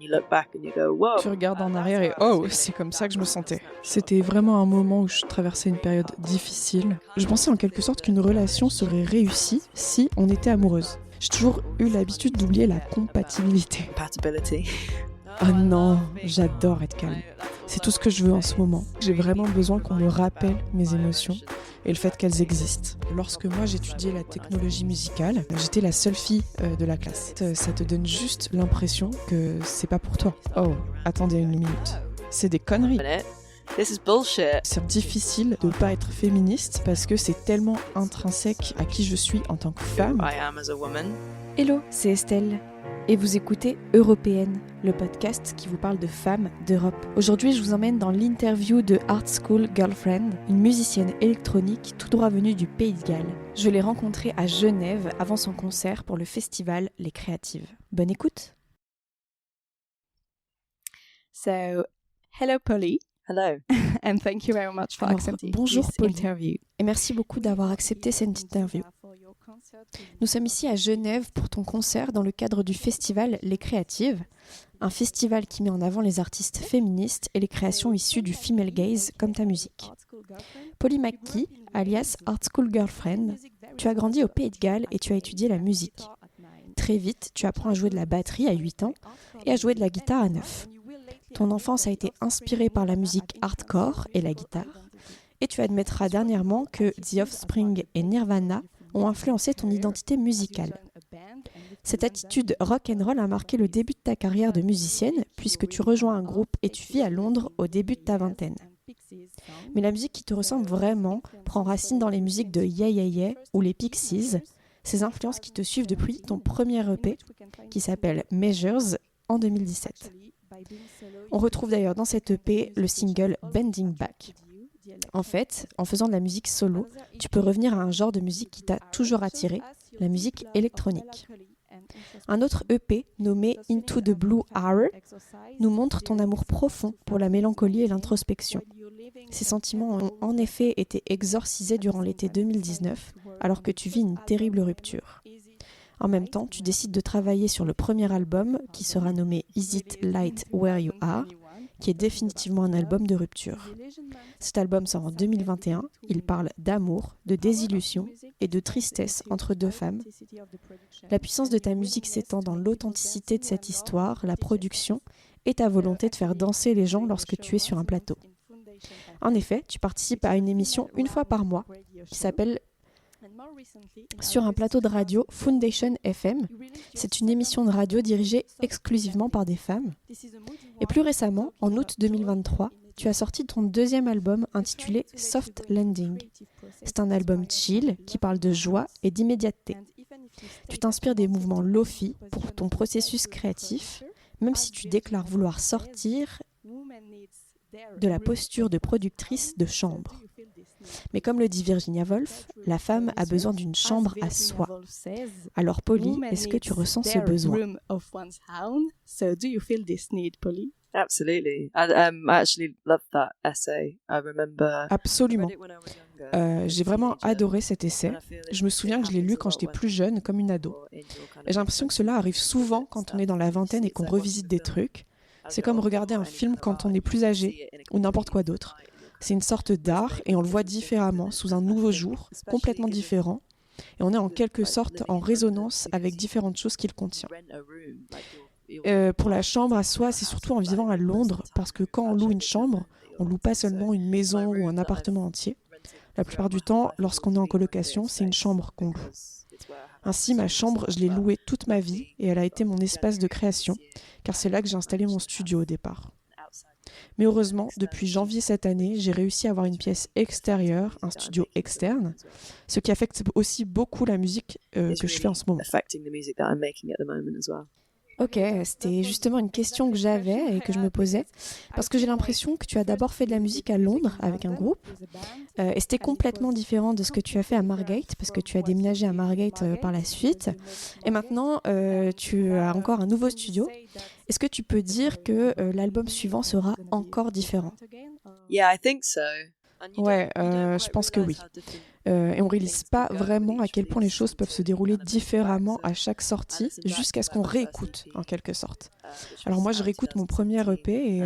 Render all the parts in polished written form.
Tu regardes en arrière et oh, c'est comme ça que je me sentais. C'était vraiment un moment où je traversais une période difficile. Je pensais en quelque sorte qu'une relation serait réussie si on était amoureuse. J'ai toujours eu l'habitude d'oublier la compatibilité. Oh non, j'adore être calme. C'est tout ce que je veux en ce moment. J'ai vraiment besoin qu'on me rappelle mes émotions et le fait qu'elles existent. Lorsque moi j'étudiais la technologie musicale, j'étais la seule fille de la classe. Ça te donne juste l'impression que c'est pas pour toi. Oh, attendez une minute. C'est des conneries. This is bullshit. C'est difficile de pas être féministe parce que c'est tellement intrinsèque à qui je suis en tant que femme. I am as a woman. Hello, c'est Estelle. Et vous écoutez Européenne, le podcast qui vous parle de femmes d'Europe. Aujourd'hui, je vous emmène dans l'interview de Art School Girlfriend, une musicienne électronique tout droit venue du Pays de Galles. Je l'ai rencontrée à Genève avant son concert pour le festival Les Créatives. Bonne écoute. So, hello Polly. Hello. And thank you very much for accepting bonjour this Polly. interview. Et merci beaucoup d'avoir accepté cette interview. Nous sommes ici à Genève pour ton concert dans le cadre du festival Les Créatives, un festival qui met en avant les artistes féministes et les créations issues du female gaze comme ta musique. Polly McKee, alias Art School Girlfriend, tu as grandi au Pays de Galles et tu as étudié la musique. Très vite, tu apprends à jouer de la batterie à 8 ans et à jouer de la guitare à 9. Ton enfance a été inspirée par la musique hardcore et la guitare, et tu admettras dernièrement que The Offspring et Nirvana ont influencé ton identité musicale. Cette attitude rock'n'roll a marqué le début de ta carrière de musicienne, puisque tu rejoins un groupe et tu vis à Londres au début de ta vingtaine. Mais la musique qui te ressemble vraiment prend racine dans les musiques de Yeah Yeah Yeah ou les Pixies, ces influences qui te suivent depuis ton premier EP, qui s'appelle Measures, en 2017. On retrouve d'ailleurs dans cet EP le single Bending Back. En fait, en faisant de la musique solo, tu peux revenir à un genre de musique qui t'a toujours attiré, la musique électronique. Un autre EP nommé Into the Blue Hour nous montre ton amour profond pour la mélancolie et l'introspection. Ces sentiments ont en effet été exorcisés durant l'été 2019, alors que tu vis une terrible rupture. En même temps, tu décides de travailler sur le premier album qui sera nommé Is It Light Where You Are, qui est définitivement un album de rupture. Cet album sort en 2021, il parle d'amour, de désillusion et de tristesse entre deux femmes. La puissance de ta musique s'étend dans l'authenticité de cette histoire, la production et ta volonté de faire danser les gens lorsque tu es sur un plateau. En effet, tu participes à une émission une fois par mois qui s'appelle sur un plateau de radio Foundation FM. C'est une émission de radio dirigée exclusivement par des femmes. Et plus récemment, en août 2023, tu as sorti ton deuxième album intitulé Soft Landing. C'est un album chill qui parle de joie et d'immédiateté. Tu t'inspires des mouvements lo-fi pour ton processus créatif, même si tu déclares vouloir sortir de la posture de productrice de chambre. Mais comme le dit Virginia Woolf, la femme a besoin d'une chambre à soi. Alors Polly, est-ce que tu ressens ce besoin? Absolutely. I actually loved that essay. I remember. Absolument. J'ai vraiment adoré cet essai. Je me souviens que je l'ai lu quand j'étais plus jeune, comme une ado. Et j'ai l'impression que cela arrive souvent quand on est dans la vingtaine et qu'on revisite des trucs. C'est comme regarder un film quand on est plus âgé, ou n'importe quoi d'autre. C'est une sorte d'art et on le voit différemment, sous un nouveau jour, complètement différent. Et on est en quelque sorte en résonance avec différentes choses qu'il contient. Pour la chambre à soi, c'est surtout en vivant à Londres, parce que quand on loue une chambre, on loue pas seulement une maison ou un appartement entier. La plupart du temps, lorsqu'on est en colocation, c'est une chambre qu'on loue. Ainsi, ma chambre, je l'ai louée toute ma vie et elle a été mon espace de création, car c'est là que j'ai installé mon studio au départ. Mais heureusement, depuis janvier cette année, j'ai réussi à avoir une pièce extérieure, un studio externe, ce qui affecte aussi beaucoup la musique que je fais en ce moment. Ok, c'était justement une question que j'avais et que je me posais, parce que j'ai l'impression que tu as d'abord fait de la musique à Londres avec un groupe, et c'était complètement différent de ce que tu as fait à Margate, parce que tu as déménagé à Margate par la suite, et maintenant tu as encore un nouveau studio. Est-ce que tu peux dire que l'album suivant sera encore différent? Yeah, I think so. Ouais, je pense que oui. Et on réalise pas vraiment à quel point les choses peuvent se dérouler différemment à chaque sortie, jusqu'à ce qu'on réécoute, en quelque sorte. Alors moi, je réécoute mon premier EP,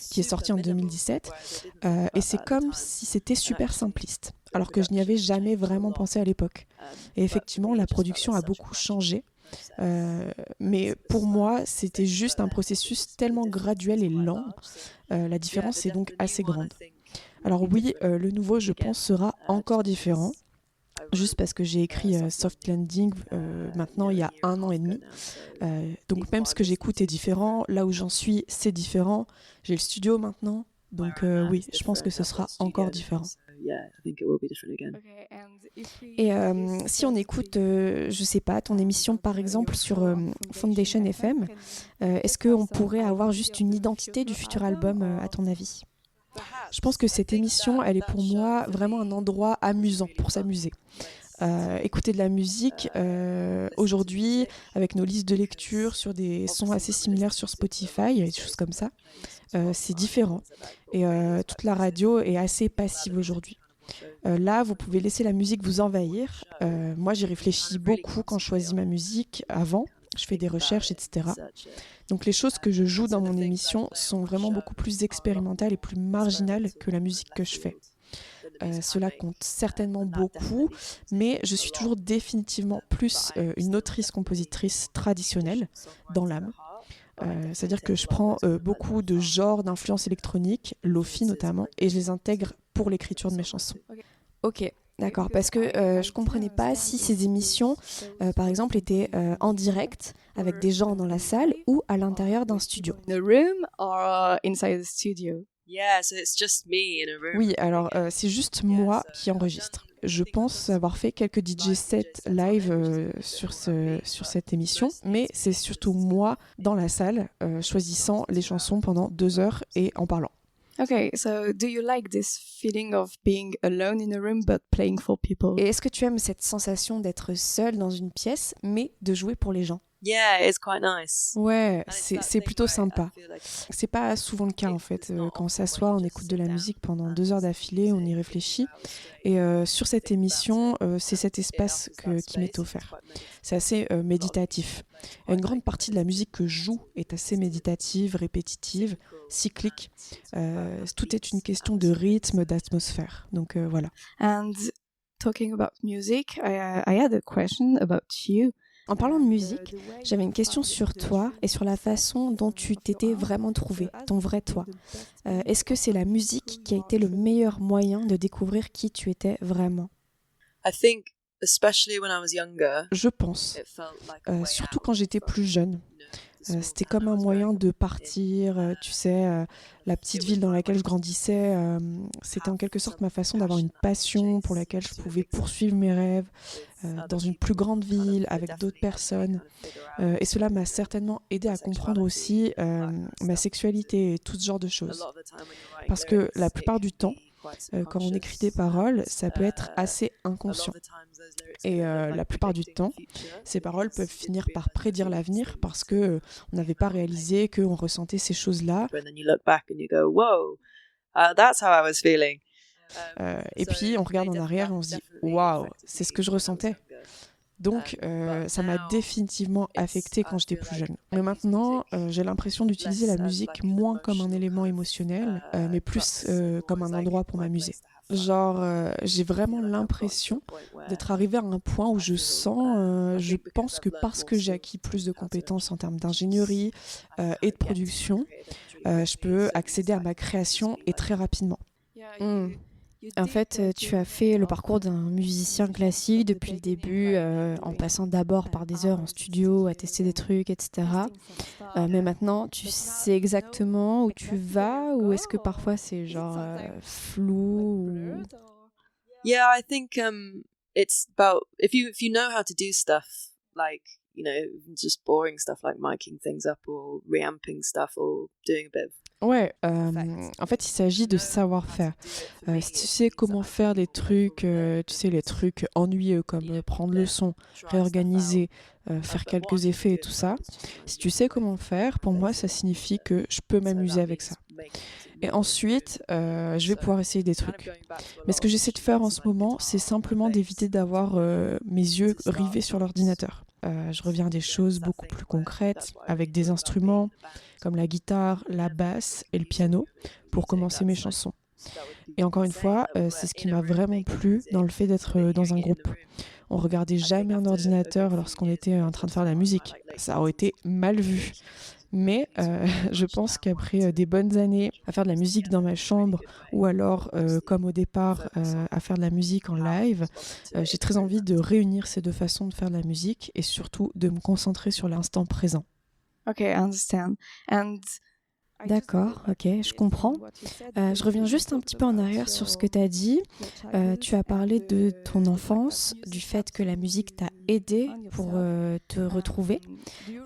qui est sorti en 2017, et c'est comme si c'était super simpliste, alors que je n'y avais jamais vraiment pensé à l'époque. Et effectivement, la production a beaucoup changé, mais pour moi, c'était juste un processus tellement graduel et lent. La différence est donc assez grande. Alors oui, le nouveau, je pense, sera encore différent, juste parce que j'ai écrit Soft Landing maintenant il y a 1 an et demi. Donc même ce que j'écoute est différent, là où j'en suis, c'est différent. J'ai le studio maintenant, donc oui, je pense que ce sera encore différent. Et si on écoute, je sais pas, ton émission par exemple sur Foundation FM, est-ce qu'on pourrait avoir juste une identité du futur album à ton avis ? Je pense que cette émission, elle est pour moi vraiment un endroit amusant pour s'amuser. Écouter de la musique, aujourd'hui, avec nos listes de lecture sur des sons assez similaires sur Spotify, et des choses comme ça, c'est différent. Et toute la radio est assez passive aujourd'hui. Là, vous pouvez laisser la musique vous envahir. Moi, j'y réfléchis beaucoup quand je choisis ma musique avant. Je fais des recherches, etc. Donc les choses que je joue dans mon émission sont vraiment beaucoup plus expérimentales et plus marginales que la musique que je fais. Cela compte certainement beaucoup, mais je suis toujours définitivement plus une autrice-compositrice traditionnelle dans l'âme. C'est-à-dire que je prends beaucoup de genres d'influences électroniques, lo-fi notamment, et je les intègre pour l'écriture de mes chansons. Ok, d'accord, parce que je comprenais pas si ces émissions, par exemple, étaient en direct avec des gens dans la salle ou à l'intérieur d'un studio. In a room or inside the studio? Yeah, so it's just me in a room. Oui, alors c'est juste moi qui enregistre. Je pense avoir fait quelques DJ sets live sur cette émission, mais c'est surtout moi dans la salle, choisissant les chansons pendant 2 heures et en parlant. Okay, so do you like this feeling of being alone in a room but playing for people? Et est-ce que tu aimes cette sensation d'être seul dans une pièce, mais de jouer pour les gens? Yeah, it's quite nice. Ouais, c'est plutôt sympa. C'est pas souvent le cas en fait. Quand on s'assoit, on écoute de la musique pendant 2 heures d'affilée, on y réfléchit. Et sur cette émission, c'est cet espace qui m'est offert. C'est assez méditatif. Et une grande partie de la musique que je joue est assez méditative, répétitive, cyclique. Tout est une question de rythme, d'atmosphère. Donc voilà. And talking about music, I had a question about you. En parlant de musique, j'avais une question sur toi et sur la façon dont tu t'étais vraiment trouvé, ton vrai toi. Est-ce que c'est la musique qui a été le meilleur moyen de découvrir qui tu étais vraiment? I think, especially when I was younger, Je pense, surtout quand j'étais plus jeune. C'était comme un moyen de partir, tu sais, la petite ville dans laquelle je grandissais, c'était en quelque sorte ma façon d'avoir une passion pour laquelle je pouvais poursuivre mes rêves dans une plus grande ville, avec d'autres personnes. Et cela m'a certainement aidé à comprendre aussi ma sexualité et tout ce genre de choses. Parce que la plupart du temps, quand on écrit des paroles, ça peut être assez inconscient. Et la plupart du temps, ces paroles peuvent finir par prédire l'avenir parce qu'on n'avait pas réalisé qu'on ressentait ces choses-là. Et puis on regarde en arrière et on se dit « Waouh, c'est ce que je ressentais ». Donc ça m'a définitivement affectée quand j'étais plus jeune. Mais maintenant, j'ai l'impression d'utiliser la musique moins comme un élément émotionnel, mais plus comme un endroit pour m'amuser. Genre, j'ai vraiment l'impression d'être arrivée à un point où je pense que parce que j'ai acquis plus de compétences en termes d'ingénierie et de production, je peux accéder à ma création et très rapidement. En fait, tu as fait le parcours d'un musicien classique depuis le début, en passant d'abord par des heures en studio, à tester des trucs, etc. Mais maintenant, tu sais exactement où tu vas, ou est-ce que parfois c'est genre flou ou... Yeah, I think it's about if you know how to do stuff like, you know, just boring stuff like miking things up or reamping stuff or doing a bit of... Ouais, en fait, il s'agit de savoir-faire. Si tu sais comment faire des trucs, tu sais, les trucs ennuyeux comme prendre le son, réorganiser, faire quelques effets et tout ça, si tu sais comment faire, pour moi, ça signifie que je peux m'amuser avec ça. Et ensuite, je vais pouvoir essayer des trucs. Mais ce que j'essaie de faire en ce moment, c'est simplement d'éviter d'avoir mes yeux rivés sur l'ordinateur. Je reviens à des choses beaucoup plus concrètes, avec des instruments comme la guitare, la basse et le piano, pour commencer mes chansons. Et encore une fois, c'est ce qui m'a vraiment plu dans le fait d'être dans un groupe. On regardait jamais un ordinateur lorsqu'on était en train de faire de la musique. Ça aurait été mal vu. Mais je pense qu'après des bonnes années à faire de la musique dans ma chambre ou alors, comme au départ, à faire de la musique en live, j'ai très envie de réunir ces deux façons de faire de la musique et surtout de me concentrer sur l'instant présent. Okay, I understand. D'accord, ok, je comprends. Je reviens juste un petit peu en arrière sur ce que tu as dit. Tu as parlé de ton enfance, du fait que la musique t'a aidé pour te retrouver.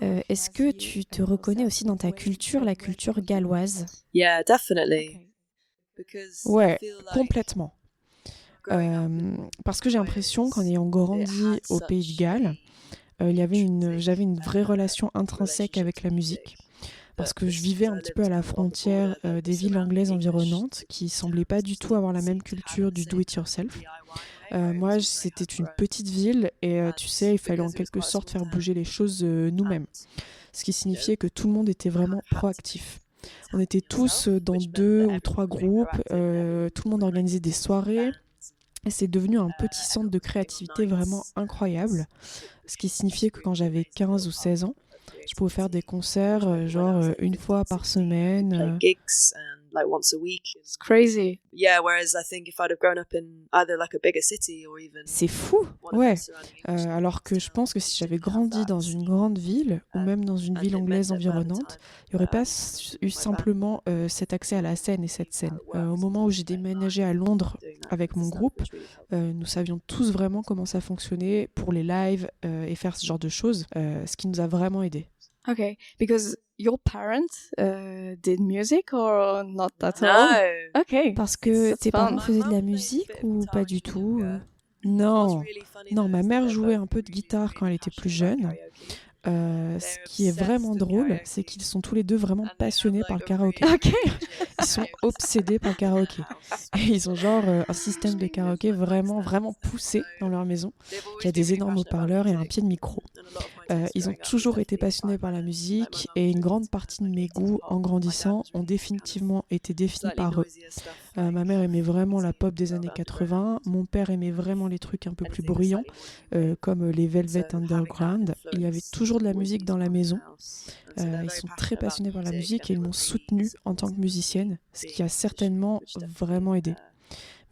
Est-ce que tu te reconnais aussi dans ta culture, la culture galloise? Yeah, definitely. Ouais, complètement. Parce que j'ai l'impression qu'en ayant grandi au Pays de Galles, j'avais une vraie relation intrinsèque avec la musique. Parce que je vivais un petit peu à la frontière des villes anglaises environnantes qui semblaient pas du tout avoir la même culture du do-it-yourself. Moi, c'était une petite ville et tu sais, il fallait en quelque sorte faire bouger les choses nous-mêmes. Ce qui signifiait que tout le monde était vraiment proactif. On était tous dans 2 ou 3 groupes, tout le monde organisait des soirées. Et c'est devenu un petit centre de créativité vraiment incroyable. Ce qui signifiait que quand j'avais 15 ou 16 ans, je pouvais faire des concerts genre une fois par semaine. Like once a week. It's crazy. Yeah, whereas I think if I'd have grown up in either like a bigger city or even C'est fou, ouais. Alors que je pense que si j'avais grandi dans une grande ville ou même dans une ville anglaise environnante, il n'y aurait pas eu simplement cet accès à la scène et cette scène. Au moment où j'ai déménagé à Londres avec mon groupe, nous savions tous vraiment comment ça fonctionnait pour les lives et faire ce genre de choses, ce qui nous a vraiment aidés. Okay, because your parents did music or not at all? No. Okay. Parce que tes parents faisaient de la musique ou pas du tout? Non, ma mère jouait un peu de guitare quand elle était plus jeune. Ce qui est vraiment drôle, c'est qu'ils sont tous les deux vraiment passionnés par le karaoké. Ok. Ils sont obsédés par le karaoké. Et ils ont genre un système de karaoké vraiment, vraiment poussé dans leur maison, qui a des énormes haut-parleurs et un pied de micro. Ils ont toujours été passionnés par la musique et une grande partie de mes goûts en grandissant ont définitivement été définis par eux. Ma mère aimait vraiment la pop des années 80, mon père aimait vraiment les trucs un peu plus bruyants, comme les Velvet Underground. Il y avait toujours de la musique dans la maison. Ils sont très passionnés par la musique et ils m'ont soutenue en tant que musicienne, ce qui a certainement vraiment aidé.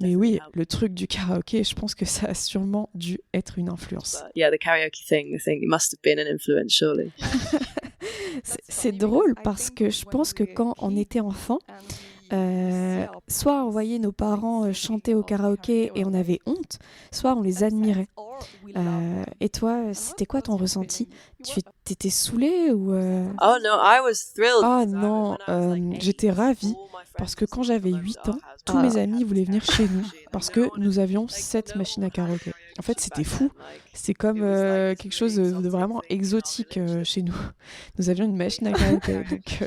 Mais oui, le truc du karaoké, je pense que ça a sûrement dû être une influence. Yeah, the karaoke thing, I think it must have been an influence, surely. C'est drôle parce que je pense que quand on était enfant, soit on voyait nos parents chanter au karaoké et on avait honte, soit on les admirait. Et toi, c'était quoi ton ressenti? Tu étais saoulée ou Oh no, I was thrilled. Ah non, j'étais ravie parce que quand j'avais 8 ans, tous mes amis voulaient venir chez nous parce que nous avions 7 machines à karaoké. En fait, c'était fou. C'est comme quelque chose de vraiment exotique chez nous. Nous avions une machine à karaoké. Donc,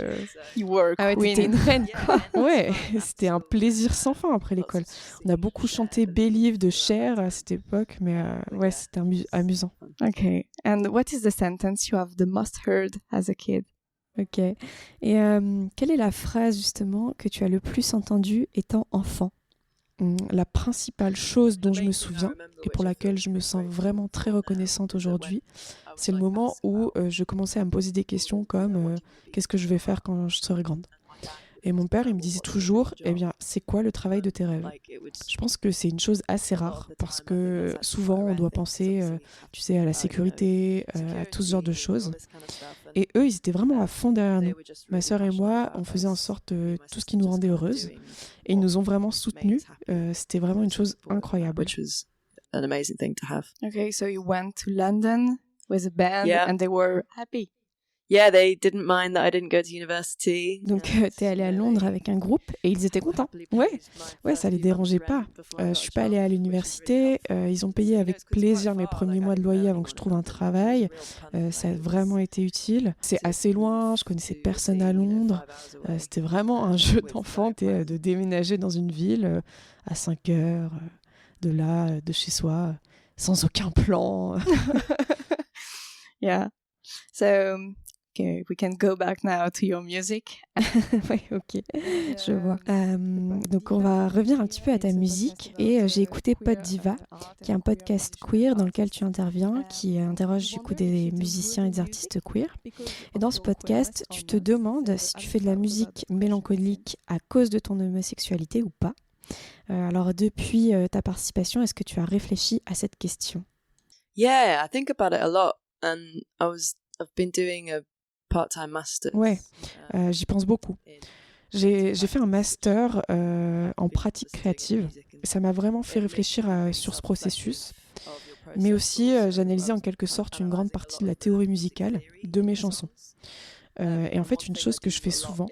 ah ouais, t'étais une reine, quoi. Ouais, c'était un plaisir sans fin après l'école. On a beaucoup chanté Believe de Cher à cette époque, mais ouais, c'était amusant. Okay. And what is the sentence you have the most heard as a kid? Ok. Et quelle est la phrase justement que tu as le plus entendue étant enfant? La principale chose dont je me souviens et pour laquelle je me sens vraiment très reconnaissante aujourd'hui, c'est le moment où je commençais à me poser des questions comme qu'est-ce que je vais faire quand je serai grande? Et mon père, il me disait toujours, eh bien, c'est quoi le travail de tes rêves? Je pense que c'est une chose assez rare parce que souvent, on doit penser, tu sais, à la sécurité, à tout ce genre de choses. Et eux, ils étaient vraiment à fond derrière nous. Ma sœur et moi, on faisait en sorte tout ce qui nous rendait heureuses. Et ils nous ont vraiment soutenus. C'était vraiment une chose incroyable. Which was an amazing thing to have. Okay, so you went to London with a band and they were happy. Yeah, they didn't mind that I didn't go to university. Donc, t'es allée à Londres avec un groupe et ils étaient contents. Ouais, ça les dérangeait pas. Je suis pas allée à l'université. Ils ont payé avec plaisir mes premiers mois de loyer avant que je trouve un travail. Ça a vraiment été utile. C'est assez loin, je connaissais personne à Londres. C'était vraiment un jeu d'enfant de déménager dans une ville à 5 heures de là, de chez soi, sans aucun plan. Yeah. So, okay, we can go back now to your music. Oui, ok, je vois. Donc, on va revenir un petit peu à ta musique. Et j'ai écouté Pod Diva, qui est un podcast queer dans lequel tu interviens, qui interroge du coup des musiciens et des artistes queer. Et dans ce podcast, tu te demandes si tu fais de la musique mélancolique à cause de ton homosexualité ou pas. Alors, depuis ta participation, est-ce que tu as réfléchi à cette question? Yeah, I think about it a lot. And I've been doing a part-time master. Ouais, j'y pense beaucoup. J'ai fait un master en pratique créative. Ça m'a vraiment fait réfléchir sur ce processus. Mais aussi, j'analysais en quelque sorte une grande partie de la théorie musicale de mes chansons. Et en fait, une chose que je fais souvent,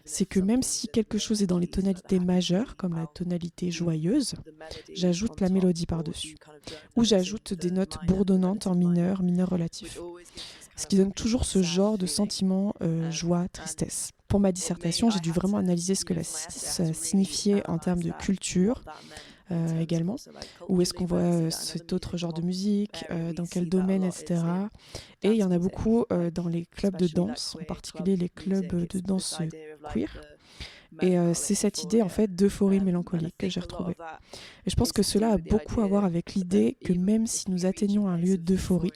c'est que même si quelque chose est dans les tonalités majeures, comme la tonalité joyeuse, j'ajoute la mélodie par-dessus. Ou j'ajoute des notes bourdonnantes en mineur relatif. Ce qui donne toujours ce genre de sentiment joie, tristesse. Pour ma dissertation, j'ai dû vraiment analyser ce que ça signifiait en termes de culture, également. Où est-ce qu'on voit cet autre genre de musique, dans quel domaine, etc. Et il y en a beaucoup dans les clubs de danse, en particulier les clubs de danse queer. Et c'est cette idée en fait d'euphorie mélancolique que j'ai retrouvée. Et je pense que cela a beaucoup à voir avec l'idée que même si nous atteignons un lieu d'euphorie,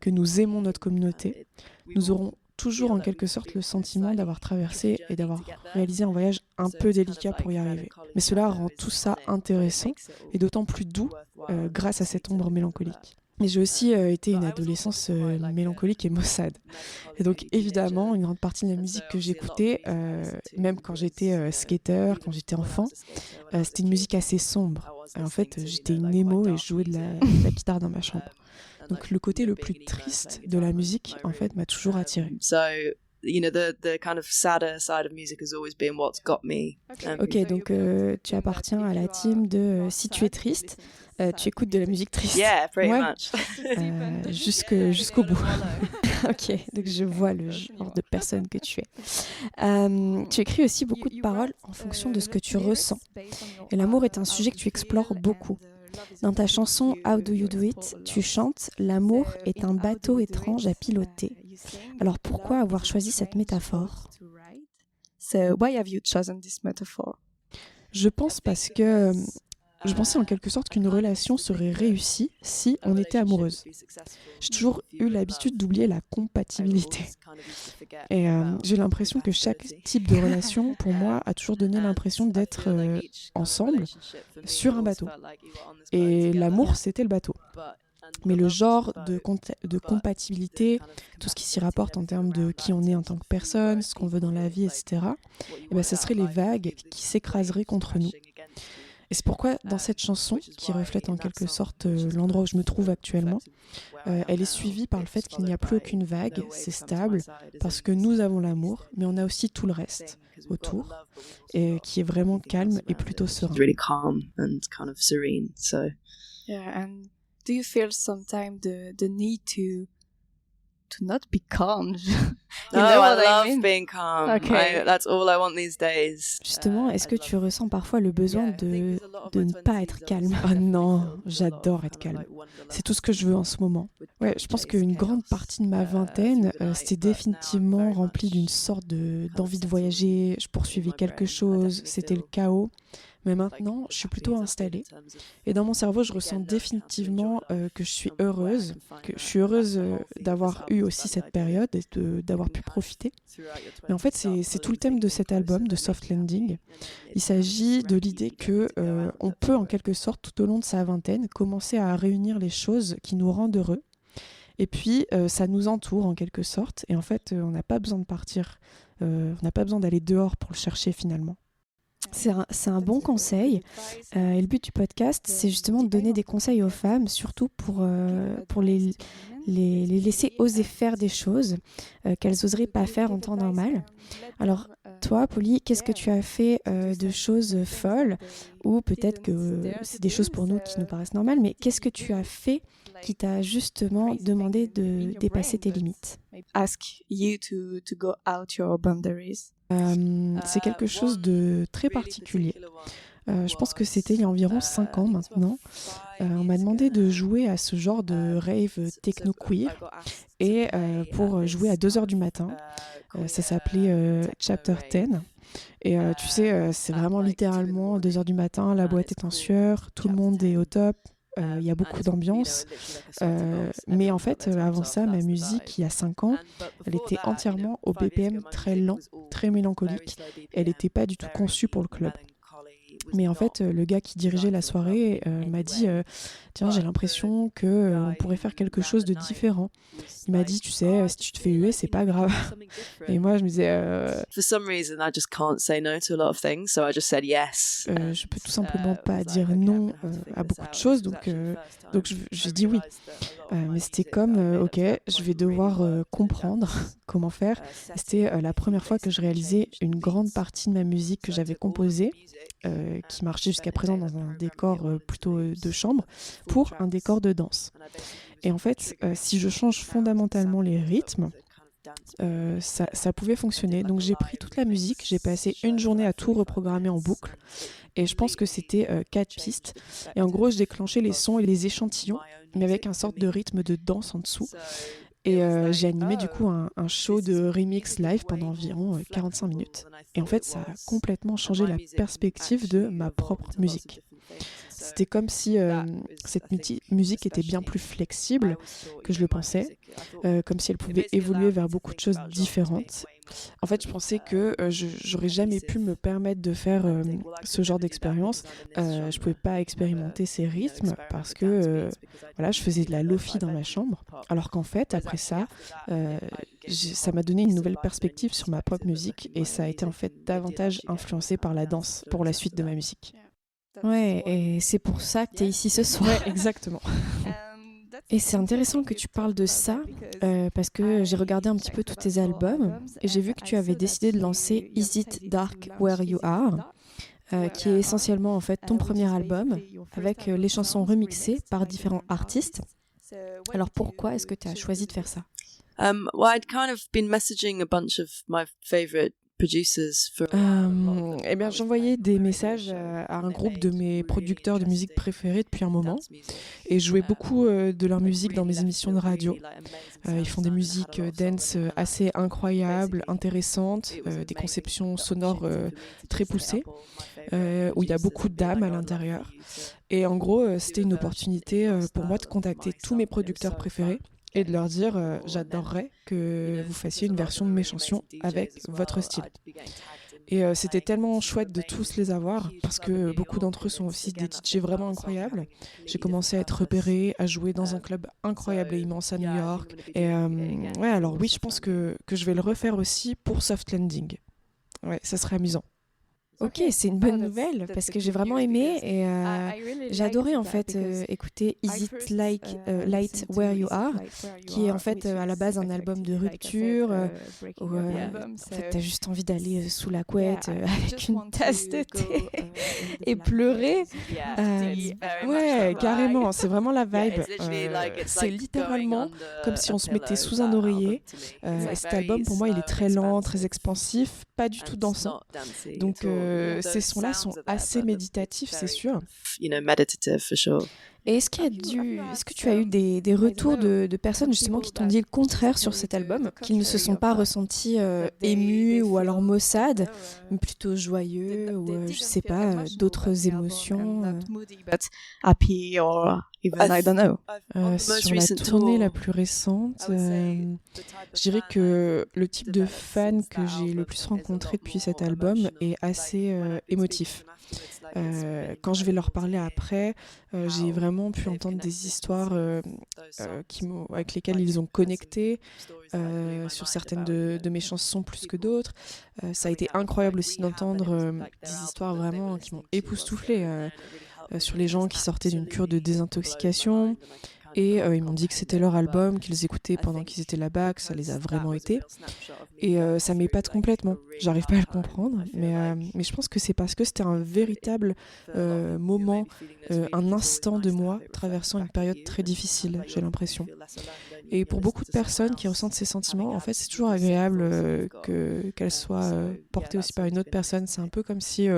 que nous aimons notre communauté, nous aurons toujours en quelque sorte le sentiment d'avoir traversé et d'avoir réalisé un voyage un peu délicat pour y arriver. Mais cela rend tout ça intéressant et d'autant plus doux grâce à cette ombre mélancolique. Mais j'ai aussi été une adolescence mélancolique et maussade. Et donc évidemment, une grande partie de la musique que j'écoutais, même quand j'étais skater, quand j'étais enfant, c'était une musique assez sombre. En fait, j'étais une émo et je jouais de la guitare dans ma chambre. Donc le côté le plus triste de la musique, en fait, m'a toujours attirée. The kind of sadder side of music has always been what's got me. Ok, donc tu appartiens à la team de si tu es triste, tu écoutes de la musique triste. Yeah, pretty much. Jusqu'au bout. Ok, donc je vois le genre de personne que tu es. Tu écris aussi beaucoup de paroles en fonction de ce que tu ressens. Et l'amour est un sujet que tu explores beaucoup. Dans ta chanson How Do You Do It, tu chantes « L'amour est un bateau étrange à piloter ». Alors pourquoi avoir choisi cette métaphore? So why have you chosen this metaphor? Je pense parce que je pensais en quelque sorte qu'une relation serait réussie si on était amoureuse. J'ai toujours eu l'habitude d'oublier la compatibilité. Et j'ai l'impression que chaque type de relation, pour moi, a toujours donné l'impression d'être ensemble sur un bateau. Et l'amour, c'était le bateau. Mais le genre de compatibilité, tout ce qui s'y rapporte en termes de qui on est en tant que personne, ce qu'on veut dans la vie, etc., et ben, ce seraient les vagues qui s'écraseraient contre nous. Et c'est pourquoi, dans cette chanson, qui reflète en quelque sorte l'endroit où je me trouve actuellement, elle est suivie par le fait qu'il n'y a plus aucune vague, c'est stable, parce que nous avons l'amour, mais on a aussi tout le reste autour, et qui est vraiment calme et plutôt serein. Really calm and kind of serene. So. Yeah, and do you feel sometimes the need to not be calm? No, I love being calm. Okay. That's all I want these days. Justement, est-ce que tu ressens parfois le besoin de ne pas être calme? Ah non, j'adore être calme. C'est tout ce que je veux en ce moment. Ouais, je pense qu'une grande partie de ma vingtaine, c'était définitivement rempli d'une sorte d'envie de voyager. Je poursuivais quelque chose, c'était le chaos. Mais maintenant, je suis plutôt installée. Et dans mon cerveau, je ressens définitivement que je suis heureuse, d'avoir eu aussi cette période et d'avoir pu profiter. Mais en fait, c'est tout le thème de cet album, de Soft Landing. Il s'agit de l'idée que on peut, en quelque sorte, tout au long de sa vingtaine, commencer à réunir les choses qui nous rendent heureux. Et puis, ça nous entoure, en quelque sorte. Et en fait, on n'a pas besoin de partir, on n'a pas besoin d'aller dehors pour le chercher, finalement. C'est un bon conseil. Et le but du podcast, c'est justement de donner des conseils aux femmes, surtout pour les les laisser oser faire des choses qu'elles n'oseraient pas faire en temps normal. Alors, toi, Polly, qu'est-ce que tu as fait de choses folles, ou peut-être que c'est des choses pour nous qui nous paraissent normales, mais qu'est-ce que tu as fait qui t'a justement demandé de dépasser tes limites? Ask you to go out your boundaries. C'est quelque chose de très particulier. Je pense que c'était il y a environ 5 ans maintenant. On m'a demandé de jouer à ce genre de rave techno-queer et pour jouer à 2 heures du matin. Ça s'appelait Chapter 10. Et tu sais, c'est vraiment littéralement 2 heures du matin, la boîte est en sueur, tout le monde est au top. Il y a beaucoup d'ambiance. Mais en fait, avant ça, ma musique, il y a 5 ans, elle était entièrement au BPM très lent, très mélancolique. Elle n'était pas du tout conçue pour le club. Mais en fait, le gars qui dirigeait la soirée m'a dit tiens, j'ai l'impression qu'on pourrait faire quelque chose de différent. Il m'a dit, tu sais, si tu te fais huer, c'est pas grave. Et moi, je me disais For some reason, I just can't say no to a lot of things, so I just said yes. je peux tout simplement pas dire non à beaucoup de choses, donc j'ai dit oui. Mais c'était comme, ok, je vais devoir comprendre comment faire. C'était la première fois que je réalisais une grande partie de ma musique que j'avais composée, qui marchait jusqu'à présent dans un décor plutôt de chambre, pour un décor de danse. Et en fait, si je change fondamentalement les rythmes, ça pouvait fonctionner. Donc j'ai pris toute la musique, j'ai passé une journée à tout reprogrammer en boucle, et je pense que c'était 4 pistes. Et en gros, je déclenchais les sons et les échantillons, mais avec un sorte de rythme de danse en dessous. Et j'ai animé du coup un show de remix live pendant environ 45 minutes. Et en fait, ça a complètement changé la perspective de ma propre musique. C'était comme si cette musique était bien plus flexible que je le pensais, comme si elle pouvait évoluer vers beaucoup de choses différentes. En fait, je pensais que j'aurais jamais pu me permettre de faire ce genre d'expérience. Je pouvais pas expérimenter ces rythmes parce que voilà, je faisais de la lo-fi dans ma chambre. Alors qu'en fait, après ça, ça m'a donné une nouvelle perspective sur ma propre musique, et ça a été en fait davantage influencé par la danse pour la suite de ma musique. Ouais, et c'est pour ça que tu es ici ce soir. Ouais, exactement. Et c'est intéressant que tu parles de ça, parce que j'ai regardé un petit peu tous tes albums, et j'ai vu que tu avais décidé de lancer Is It Dark Where You Are, qui est essentiellement en fait ton premier album, avec les chansons remixées par différents artistes. Alors pourquoi est-ce que tu as choisi de faire ça? Well, I'd kind of been messaging a bunch of my favorite producers for Eh bien, j'envoyais des messages à un groupe de mes producteurs de musique préférés depuis un moment, et je jouais beaucoup de leur musique dans mes émissions de radio. Ils font des musiques dance assez incroyables, intéressantes, des conceptions sonores très poussées, où il y a beaucoup d'âme à l'intérieur. Et en gros, c'était une opportunité pour moi de contacter tous mes producteurs préférés et de leur dire j'adorerais que vous fassiez une version de mes chansons avec votre style. Et c'était tellement chouette de tous les avoir, parce que beaucoup d'entre eux sont aussi des DJ vraiment incroyables. J'ai commencé à être repérée, à jouer dans un club incroyable et immense à New York. Et ouais, alors oui, je pense que je vais le refaire aussi pour Soft Landing. Ouais, ça serait amusant. Ok, c'est une bonne nouvelle, parce que j'ai vraiment aimé, et j'ai adoré en fait écouter Is It Light Where You Are, qui est en fait à la base un album de rupture, où en fait t'as juste envie d'aller sous la couette avec une tasse de thé et pleurer. Ouais, carrément, c'est vraiment la vibe. C'est littéralement comme si on se mettait sous un oreiller. Et cet album, pour moi, il est très lent, très expansif, pas du tout dansant. Donc ces sons-là sont assez méditatifs, c'est sûr. Meditative for sure. Et est-ce que tu as eu des retours de personnes justement qui t'ont dit le contraire sur cet album, qu'ils ne se sont pas ressentis émus ou alors maussades, mais plutôt joyeux, ou je sais pas, d'autres émotions happy or even I don't know. Sur la tournée la plus récente, je dirais que le type de fan que j'ai le plus rencontré depuis cet album est assez émotif. Quand je vais leur parler après, j'ai vraiment pu entendre des histoires avec lesquelles ils ont connecté, sur certaines de mes chansons plus que d'autres. Ça a été incroyable aussi d'entendre des histoires vraiment qui m'ont époustouflée, sur les gens qui sortaient d'une cure de désintoxication, Et ils m'ont dit que c'était leur album, qu'ils écoutaient pendant qu'ils étaient là-bas, que ça les a vraiment été. Et ça m'épate complètement. J'arrive pas à le comprendre, mais je pense que c'est parce que c'était un véritable moment, un instant de moi traversant une période très difficile, j'ai l'impression. Et pour beaucoup de personnes qui ressentent ces sentiments, en fait, c'est toujours agréable qu'elles soient portées aussi par une autre personne. C'est un peu comme si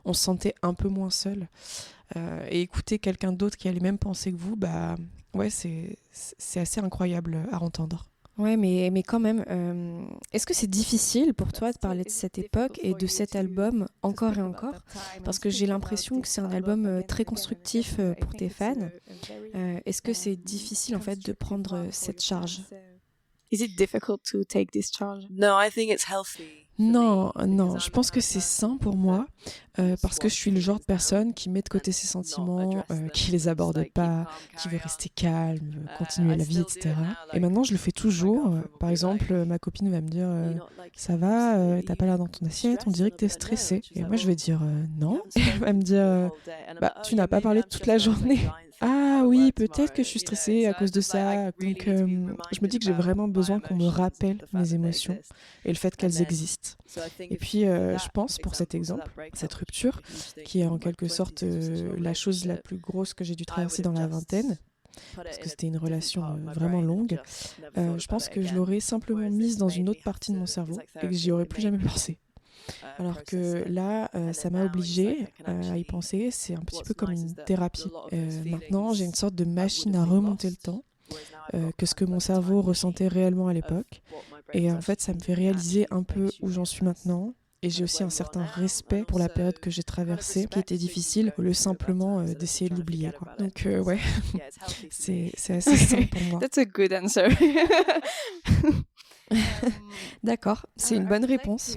on se sentait un peu moins seul. Et écouter quelqu'un d'autre qui a les mêmes pensées que vous, bah ouais, c'est assez incroyable à entendre. Ouais, mais quand même, est-ce que c'est difficile pour toi de parler de cette époque et de cet album encore et encore? Parce que j'ai l'impression que c'est un album très constructif pour tes fans. Est-ce que c'est difficile en fait de prendre cette charge? Is it difficult to take this charge? No, I think it's healthy. Non, je pense que c'est sain pour moi parce que je suis le genre de personne qui met de côté ses sentiments, qui les aborde pas, qui veut rester calme, continuer la vie, etc. Et maintenant, je le fais toujours. Par exemple, ma copine va me dire ça va, t'as pas l'air dans ton assiette, on dirait que t'es stressée. Et moi, je vais dire non. Et elle va me dire bah, tu n'as pas parlé toute la journée. Ah oui, peut-être que je suis stressée à cause de ça. Donc, je me dis que j'ai vraiment besoin qu'on me rappelle mes émotions et le fait qu'elles existent. Et puis, je pense, pour cet exemple, cette rupture, qui est en quelque sorte la chose la plus grosse que j'ai dû traverser dans la vingtaine, parce que c'était une relation vraiment longue, je pense que je l'aurais simplement mise dans une autre partie de mon cerveau et que j'y aurais plus jamais pensé. Alors que là, ça m'a obligée à y penser. C'est un petit peu comme une thérapie. Maintenant, j'ai une sorte de machine à remonter le temps, que ce que mon cerveau ressentait réellement à l'époque. Et en fait, ça me fait réaliser un peu où j'en suis maintenant. Et j'ai aussi un certain respect pour la période que j'ai traversée, qui était difficile, au lieu simplement d'essayer de l'oublier, quoi. Donc, ouais, c'est assez simple pour moi. That's a good answer. D'accord, c'est une bonne réponse.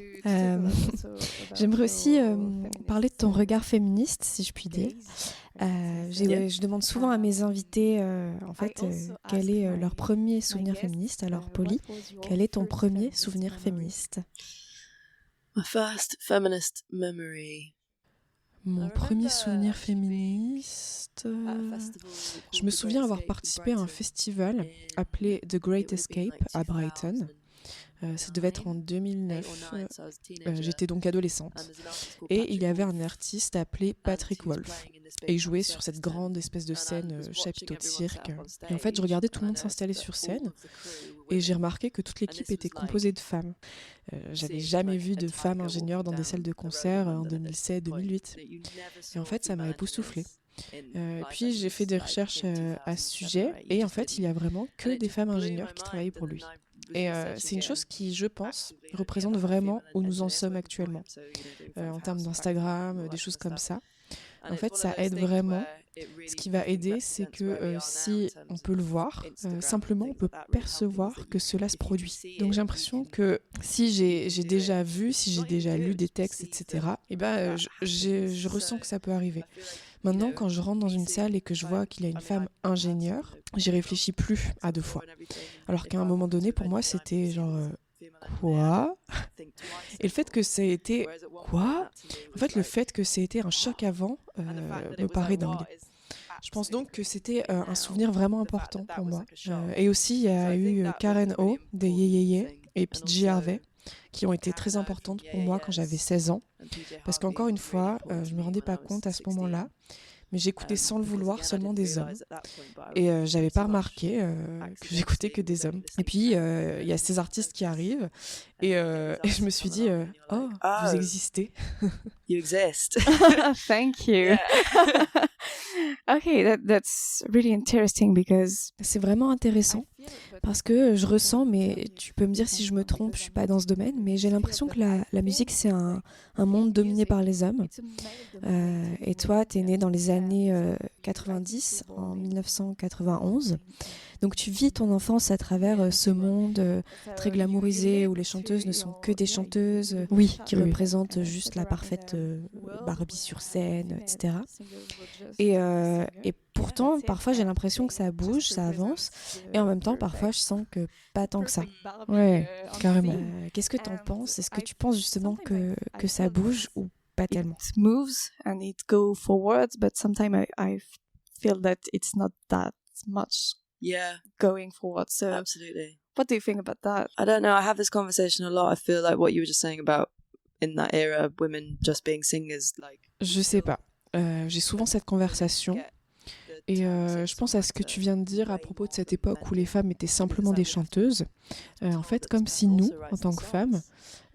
J'aimerais aussi parler de ton regard féministe, si je puis dire. Je demande souvent à mes invités, en fait, quel est leur premier souvenir féministe. Alors, Polly, quel est ton premier souvenir féministe? My first feminist memory. Mon premier souvenir féministe... Je me souviens avoir participé à un festival appelé The Great Escape à Brighton. Ça devait être en 2009. J'étais donc adolescente. Et il y avait un artiste appelé Patrick Wolf. Et il jouait sur cette grande espèce de scène chapiteau de cirque. Et en fait, je regardais tout le monde s'installer sur scène. Et j'ai remarqué que toute l'équipe était composée de femmes. J'avais jamais vu de femmes ingénieures dans des salles de concert en 2007-2008. Et en fait, ça m'a époustouflée. Puis j'ai fait des recherches à ce sujet. Et en fait, il y a vraiment que des femmes ingénieures qui travaillent pour lui. Et c'est une chose qui, je pense, représente vraiment où nous en sommes actuellement. En termes d'Instagram, des choses comme ça. En fait, ça aide vraiment. Ce qui va aider, c'est que si on peut le voir, simplement on peut percevoir que cela se produit. Donc j'ai l'impression que si j'ai déjà vu, si j'ai déjà lu des textes, etc., et ben, je ressens que ça peut arriver. Maintenant, quand je rentre dans une salle et que je vois qu'il y a une femme ingénieure, j'y réfléchis plus à deux fois. Alors qu'à un moment donné, pour moi, c'était genre... Quoi? Et le fait que ça ait été... Quoi? En fait, le fait que ça ait été un choc avant me paraît dingue. Je pense donc que c'était un souvenir vraiment important pour moi. Et aussi, il y a eu Karen O des Yeyeye et PJ Harvey qui ont été très importantes pour moi quand j'avais 16 ans. Parce qu'encore une fois, je ne me rendais pas compte à ce moment-là, mais j'écoutais sans le vouloir seulement des hommes. Et j'avais pas remarqué que j'écoutais que des hommes. Et puis, il y a ces artistes qui arrivent, et je me suis dit, oh, vous existez. You exist. Thank you. Okay, that's really interesting because c'est vraiment intéressant parce que je ressens, mais tu peux me dire si je me trompe, je suis pas dans ce domaine, mais j'ai l'impression que la musique c'est un monde dominé par les hommes. Et toi, t'es née dans les années 90, en 1991. Donc tu vis ton enfance à travers ce monde très glamourisé où les chanteuses ne sont que des chanteuses, qui représentent juste la parfaite Barbie sur scène, etc. Et pourtant, parfois j'ai l'impression que ça bouge, ça avance, et en même temps, parfois je sens que pas tant que ça. Ouais, carrément. Qu'est-ce que t'en penses? Est-ce que tu penses justement que ça bouge ou pas tellement? It moves and it goes forward, but sometimes I feel that it's not that much going forward. So absolutely. What do you think about that? I don't know. I have this conversation a lot. I feel like what you were just saying about in that era, women just being singers, like. Je sais pas. J'ai souvent cette conversation. Et je pense à ce que tu viens de dire à propos de cette époque où les femmes étaient simplement des chanteuses. En fait, comme si nous, en tant que femmes,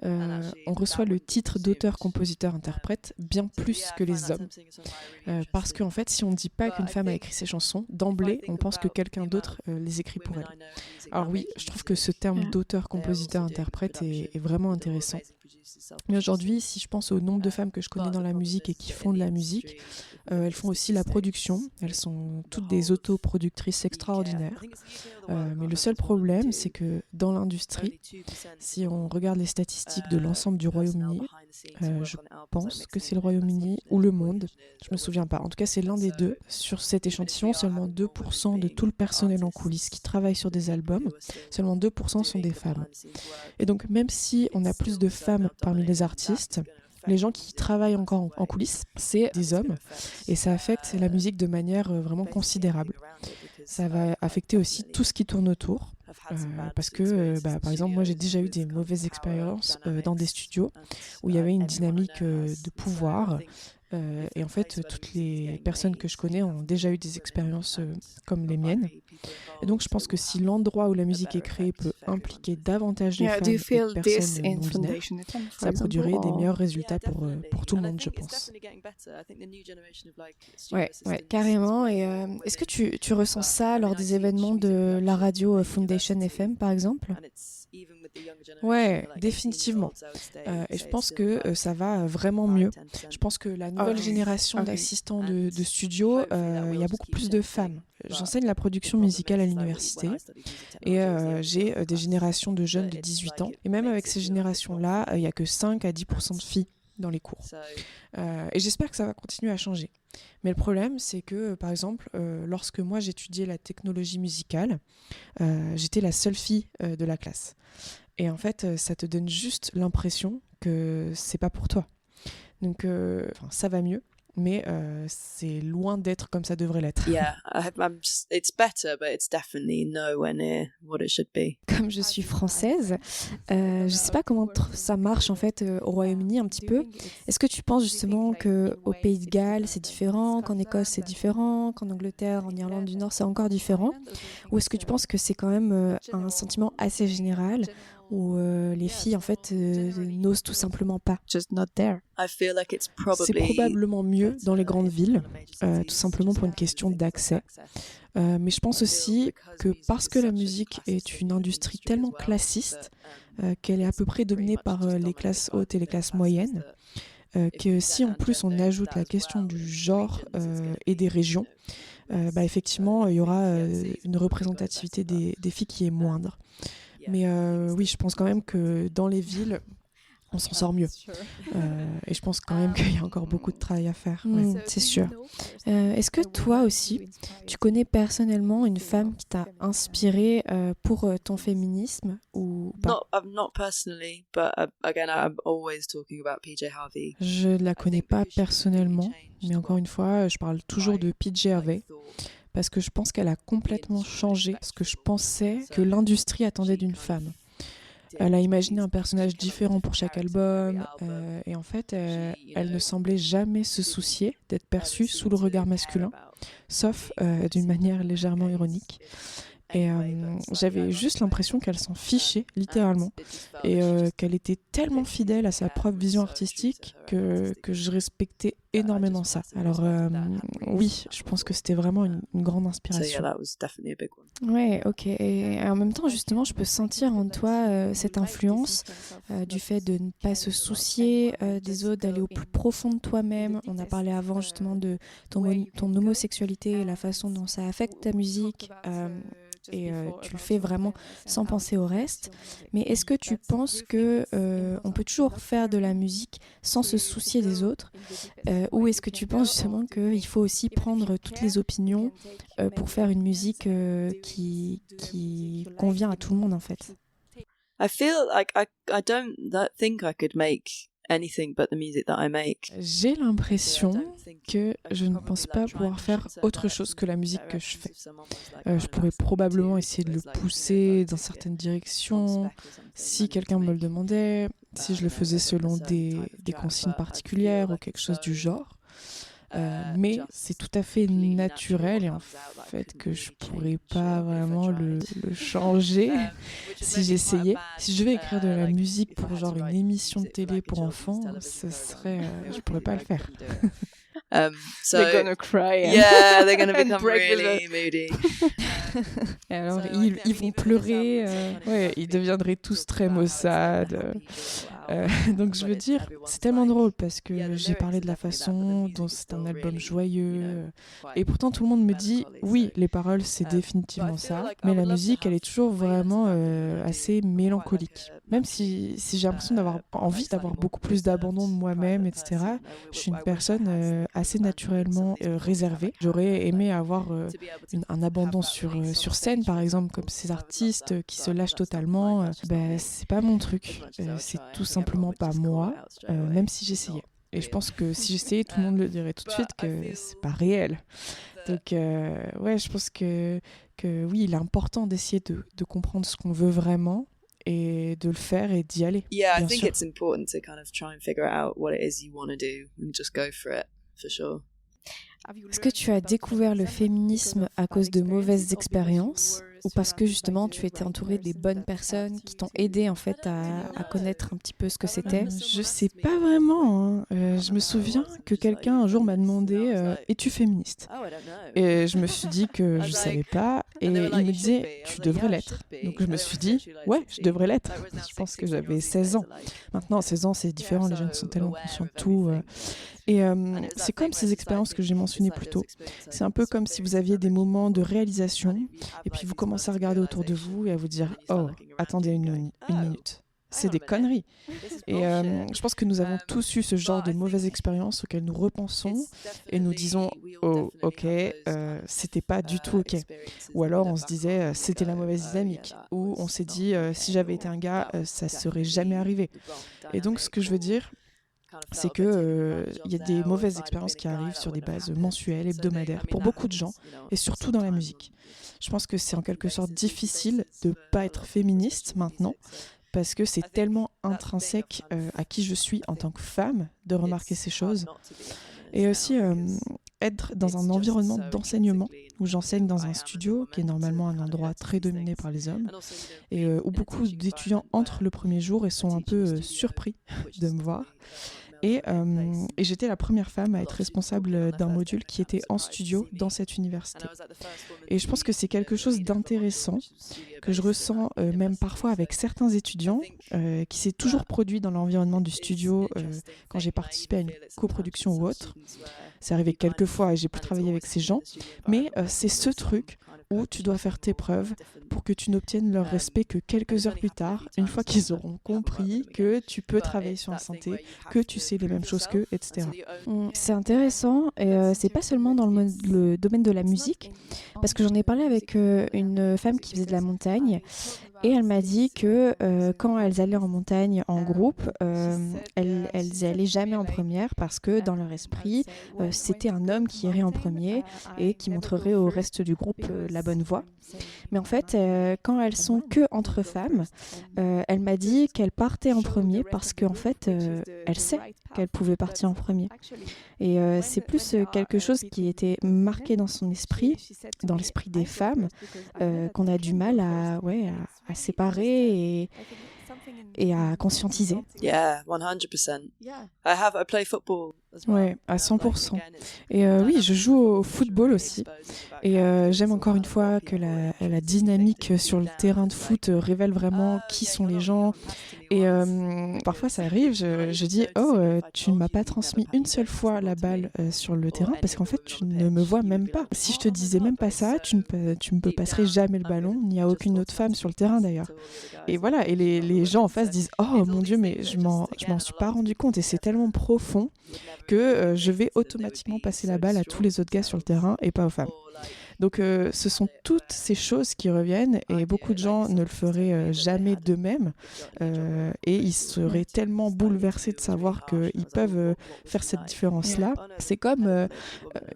on reçoit le titre d'auteur-compositeur-interprète bien plus que les hommes. Parce qu'en fait, si on ne dit pas qu'une femme a écrit ses chansons, d'emblée, on pense que quelqu'un d'autre les écrit pour elle. Alors oui, je trouve que ce terme d'auteur-compositeur-interprète est vraiment intéressant. Mais aujourd'hui, si je pense au nombre de femmes que je connais dans la musique et qui font de la musique, elles font aussi la production. Elles sont toutes des autoproductrices extraordinaires. Mais le seul problème, c'est que dans l'industrie, si on regarde les statistiques de l'ensemble du Royaume-Uni, je pense que c'est le Royaume-Uni ou le monde, je me souviens pas. En tout cas, c'est l'un des deux. Sur cet échantillon, seulement 2% de tout le personnel en coulisses qui travaille sur des albums, seulement 2% sont des femmes. Et donc, même si on a plus de femmes parmi les artistes, les gens qui travaillent encore en coulisses, c'est des hommes, et ça affecte la musique de manière vraiment considérable. Ça va affecter aussi tout ce qui tourne autour, parce que, par exemple, moi j'ai déjà eu des mauvaises expériences dans des studios où il y avait une dynamique de pouvoir, et en fait, toutes les personnes que je connais ont déjà eu des expériences comme les miennes. Et donc, je pense que si l'endroit où la musique est créée peut impliquer davantage les femmes et de personnes non-binaires, ça produirait des meilleurs résultats pour tout le monde, je pense. Ouais, carrément. Et est-ce que tu ressens ça lors des événements de la radio Foundation FM, par exemple ? Ouais, définitivement. Et je pense que ça va vraiment mieux. Je pense que la nouvelle génération d'assistants de studio, il y a beaucoup plus de femmes. J'enseigne la production musicale à l'université et j'ai des générations de jeunes de 18 ans. Et même avec ces générations-là, il n'y a que 5 à 10% de filles dans les cours. Et j'espère que ça va continuer à changer. Mais le problème, c'est que, par exemple, lorsque moi j'étudiais la technologie musicale, j'étais la seule fille de la classe. Et en fait, ça te donne juste l'impression que c'est pas pour toi. Donc, ça va mieux, mais c'est loin d'être comme ça devrait l'être. Yeah, it's better, but it's definitely nowhere near what it should be. Comme je suis française, je sais pas comment ça marche en fait au Royaume-Uni un petit peu. Est-ce que tu penses justement qu'au Pays de Galles c'est différent, qu'en Écosse c'est différent, qu'en Angleterre, en Irlande du Nord c'est encore différent? Ou est-ce que tu penses que c'est quand même un sentiment assez général où les filles en fait n'osent tout simplement pas? Just not there. C'est probablement mieux dans les grandes villes, tout simplement pour une question d'accès. Mais je pense aussi que parce que la musique est une industrie tellement classiste, qu'elle est à peu près dominée par les classes hautes et les classes moyennes, que si en plus on ajoute la question du genre et des régions, effectivement il y aura une représentativité des filles qui est moindre. Mais oui, je pense quand même que dans les villes, on s'en sort mieux. Et je pense quand même qu'il y a encore beaucoup de travail à faire. Ouais. C'est sûr. Est-ce que toi aussi, tu connais personnellement une femme qui t'a inspirée pour ton féminisme ou pas? Not personally, but again, I'm always talking about PJ Harvey. Je ne la connais pas personnellement, mais encore une fois, je parle toujours de PJ Harvey. Parce que je pense qu'elle a complètement changé ce que je pensais que l'industrie attendait d'une femme. Elle a imaginé un personnage différent pour chaque album, et en fait, elle ne semblait jamais se soucier d'être perçue sous le regard masculin, sauf d'une manière légèrement ironique. Et j'avais juste l'impression qu'elle s'en fichait, littéralement, et qu'elle était tellement fidèle à sa propre vision artistique que je respectais énormément ça. Alors oui, je pense que c'était vraiment une grande inspiration. Ouais, ok. Et en même temps, justement, je peux sentir en toi cette influence du fait de ne pas se soucier des autres, d'aller au plus profond de toi-même. On a parlé avant justement de ton homosexualité et la façon dont ça affecte ta musique. Et tu le fais vraiment sans penser au reste. Mais est-ce que tu penses que on peut toujours faire de la musique sans se soucier des autres, ou est-ce que tu penses justement qu'il faut aussi prendre toutes les opinions pour faire une musique qui convient à tout le monde en fait? I feel like I don't think I could make anything but the music that I make. J'ai l'impression que je ne pense pas pouvoir faire autre chose que la musique que je fais. Je pourrais probablement essayer de le pousser dans certaines directions, si quelqu'un me le demandait, si je le faisais selon des consignes particulières ou quelque chose du genre. Mais c'est tout à fait naturel et en fait que je pourrais pas vraiment le changer si j'essayais. Si je devais écrire de la musique pour genre une émission de télé pour enfants, ce serait, je pourrais pas le faire. So They're gonna cry. yeah, they're gonna and become break really moody. Et alors ils vont pleurer, ouais, ils deviendraient tous très maussades. Donc je veux dire, c'est tellement drôle parce que j'ai parlé de la façon dont c'est un album joyeux. Et pourtant tout le monde me dit, oui, les paroles c'est définitivement ça, mais la musique elle est toujours vraiment assez mélancolique. Même si j'ai l'impression d'avoir envie d'avoir beaucoup plus d'abandon de moi-même, etc. Je suis une personne assez naturellement réservée. J'aurais aimé avoir un abandon sur scène, par exemple, comme ces artistes qui se lâchent totalement. C'est pas mon truc. C'est tout simplement pas moi, même si j'essayais. Et je pense que si j'essayais, tout le monde le dirait tout de suite que c'est pas réel. Donc, ouais, je pense que oui, il est important d'essayer de comprendre ce qu'on veut vraiment et de le faire et d'y aller. Yeah, I bien think sûr. it's important to kind of try and figure out what it is you want to do and just go for it, for sure. Est-ce que tu as découvert le féminisme à cause de mauvaises expériences ou parce que justement tu étais entourée des bonnes personnes qui t'ont aidé en fait à connaître un petit peu ce que c'était? Je sais pas vraiment. Je me souviens que quelqu'un un jour m'a demandé es-tu féministe? Et je me suis dit que je savais pas et il me disait tu devrais l'être. Donc je me suis dit ouais, je devrais l'être. Je pense que j'avais 16 ans. Maintenant, à 16 ans, c'est différent, les jeunes sont tellement conscients de tout. Et c'est comme ces expériences que j'ai mentionnées plus tôt. C'est un peu comme si vous aviez des moments de réalisation et puis vous commencez à regarder autour de vous et à vous dire « Oh, attendez une minute, c'est des conneries !» Et je pense que nous avons tous eu ce genre de mauvaises expériences auxquelles nous repensons et nous disons « Oh, ok, c'était pas du tout ok ». Ou alors on se disait « C'était la mauvaise dynamique » ou on s'est dit « Si j'avais été un gars, ça serait jamais arrivé ». Et donc ce que je veux dire, c'est que y a des mauvaises expériences qui arrivent sur des bases mensuelles, hebdomadaires, pour beaucoup de gens, et surtout dans la musique. Je pense que c'est en quelque sorte difficile de ne pas être féministe maintenant, parce que c'est tellement intrinsèque à qui je suis en tant que femme de remarquer ces choses. Et aussi être dans un environnement d'enseignement, où j'enseigne dans un studio, qui est normalement un endroit très dominé par les hommes, et où beaucoup d'étudiants entrent le premier jour et sont un peu surpris de me voir. Et j'étais la première femme à être responsable d'un module qui était en studio dans cette université. Et je pense que c'est quelque chose d'intéressant que je ressens même parfois avec certains étudiants qui s'est toujours produit dans l'environnement du studio quand j'ai participé à une coproduction ou autre. C'est arrivé quelques fois et j'ai pu travailler avec ces gens, mais c'est ce truc où tu dois faire tes preuves pour que tu n'obtiennes leur respect que quelques heures plus tard, une fois qu'ils auront compris que tu peux travailler sur la santé, que tu sais les mêmes choses qu'eux, etc. C'est intéressant et c'est pas seulement dans le domaine de la musique, parce que j'en ai parlé avec une femme qui faisait de la montagne. Et elle m'a dit que quand elles allaient en montagne en groupe, elles allaient jamais en première parce que dans leur esprit, c'était un homme qui irait en premier et qui montrerait au reste du groupe la bonne voie. Mais en fait, quand elles sont que entre femmes, elle m'a dit qu'elle partait en premier parce qu'en fait, elle sait qu'elle pouvait partir en premier. Et c'est plus quelque chose qui était marqué dans son esprit, dans l'esprit des femmes, qu'on a du mal à séparer et à conscientiser. Yeah, 100%. I play football. Ouais, à 100%. Et oui, je joue au football aussi. Et j'aime encore une fois que la dynamique sur le terrain de foot révèle vraiment qui sont les gens. Et parfois ça arrive, je dis « Oh, tu ne m'as pas transmis une seule fois la balle sur le terrain parce qu'en fait tu ne me vois même pas. Si je te disais même pas ça, tu me passerais jamais le ballon, il n'y a aucune autre femme sur le terrain d'ailleurs. » Et voilà, et les gens en face disent « Oh mon Dieu, mais je m'en suis pas rendu compte » et c'est tellement profond que je vais automatiquement passer la balle à tous les autres gars sur le terrain et pas aux femmes. Donc ce sont toutes ces choses qui reviennent et beaucoup de gens ne le feraient jamais d'eux-mêmes et ils seraient tellement bouleversés de savoir qu'ils peuvent faire cette différence-là. C'est comme